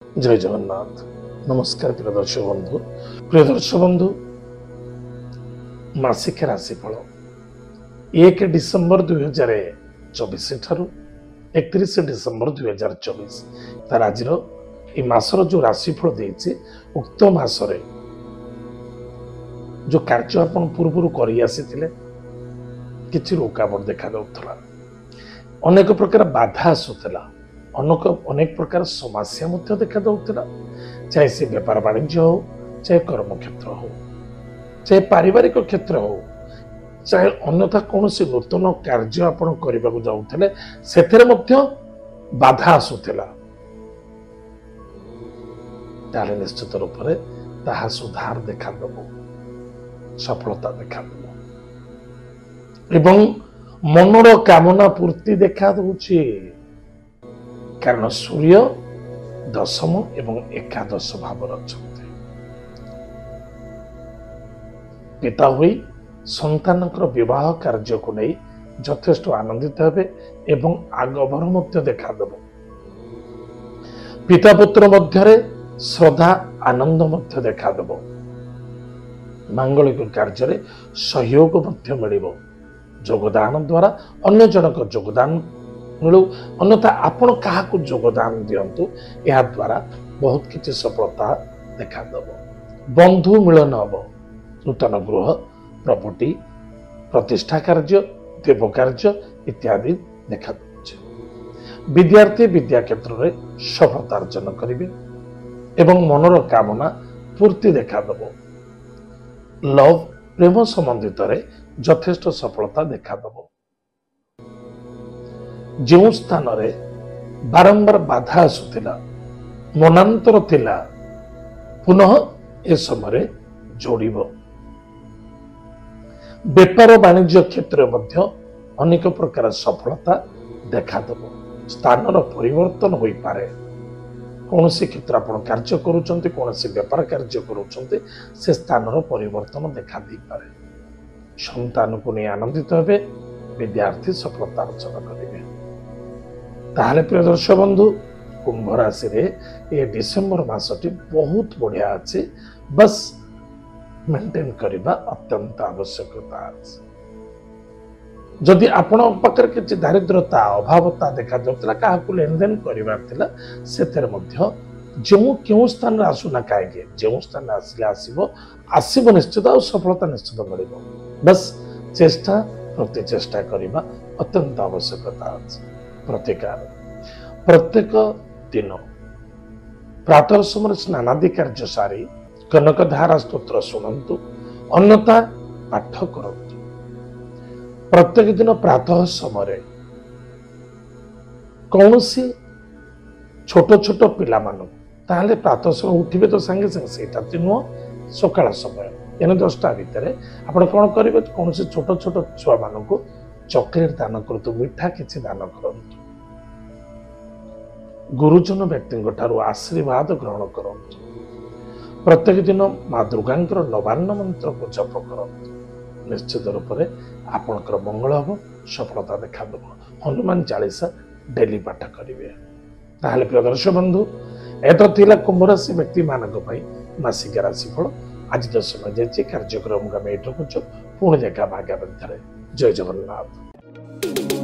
जय जगन्नाथ। नमस्कार प्रिय दर्शक बंधु। प्रिय दर्शक बंधु, मासिक राशिफल 1 डिसेम्बर 2024 ठारू 31 डिसेम्बर 2024 तार आज मासर जो राशिफल देइछि उक्त मासरे जो कार्य आपण पूर्व करि आसीथिले किछि रुकावट देखा जाउथला, अनेक प्रकार बाधा आसुथला, अनेक प्रकार समस्या मध्य देखा जाउथला, चाहे से व्यापार वाणिज्य हो, चाहे कर्म क्षेत्र हो, चाहे पारिवारिक क्षेत्र हो, चाहे अन्यथा कौन से नूतन कार्य आपण करबा को जाउथले सेथरे मध्य बाधा आसुथला, ताले निश्चित रूप से ताहा सुधार देखा दबो, सफलता देखा दबो एवं मनर कामना पूर्ति देखा दउछि। कारण सूर्य दशम एवं एकादश भाव रचते पिता हुई संतान विवाह कार्य को नहीं यथेष्ट आनंदित हेबे एवं आगभर मध्य देखा देव। पिता पुत्र मध्य श्रद्धा आनंद मध्य देखा देव। मांगलिक कार्य सहयोग मध्य मिलिबो। योगदान द्वारा अन्य जनक योगदान मिलू, अन्यथा आपण क्या योगदान दिंतु, यह द्वारा बहुत किसी सफलता देखा दब। बंधु मिलन हम, नूतन गृह प्रॉपर्टी प्रतिष्ठा कार्य देव कार्य इत्यादि देखा दे। विद्यार्थी विद्या क्षेत्र में सफलता अर्जन करेंगे एवं मनर कामना पूर्ति देखा दब। लव प्रेम संबंधित यथेष्ट सफलता देखा दब। जो स्थान रे बारंबार बाधा आसुथिला, मनांतर थिला, पुनः ए समय जोड़िबो। व्यापार वाणिज्य क्षेत्र मध्य अनेक प्रकार सफलता देखा दबो। स्थानर परिवर्तन होई पारे। कौन से क्षेत्र आपण कार्य करूचंती, कौन से व्यापार कार्य करूचंती, से स्थानर परिवर्तन देखा दी पारे। संतान को नहीं आनंदित हेबे, विद्यार्थी सफलता अर्जन करेंगे। ताहले प्रिय दर्शक बंधु, कुंभ राशि रे ये डिसेम्बर मासटी बहुत बढ़िया अच्छे, बस मेंटेन करबा अत्यंत आवश्यकता अछि। जदि आपण पाखर किछि दारिद्रता अभावता देखा जाउतला, काहाकु लेनदेन करबार थिला, सेथर मध्य जो क्यों स्थान रे आसुना काहे जो स्थान आसिले आसीबो निश्चित और सफलता निश्चित मिलिबो। बस चेष्टा प्रति चेष्टा करबा अत्यंत आवश्यकता अछि। प्रतिकार प्रत्येक दिन प्रातः समय स्नानादि कार्य सारी कनकधारा स्तोत्र शुणु, अन्यथा पाठ करतु। प्रत्येक दिन प्रातः समय कौन सी छोट छोट पिला मानू ताहले प्रातः समय उठिबे तो संगे संगे सेटा नुह सकाळ समय एने 10टा भितर आपण कौन करेंगे, कौन से छोट छोट छुआ मान को चॉकलेट दान करतु, मिठा किसी दान करतु। गुरुजन व्यक्ति आशीर्वाद ग्रहण करतु। प्रत्येक दिन माँ दुर्गा नवान्न मंत्र को जप करतु। निश्चित रूप से आपणकर मंगल हम, सफलता देखा देव। हनुमान चालीसा डेली पाठ करेंगे। ताहले प्रिय दर्शक बंधु, एत थिला कुंभ राशि व्यक्ति मानक मासिक राशिफल। आज तो समय जाइए, कार्यक्रम को आम एठू पुणी देखा भाग्य। जय जगन्नाथ।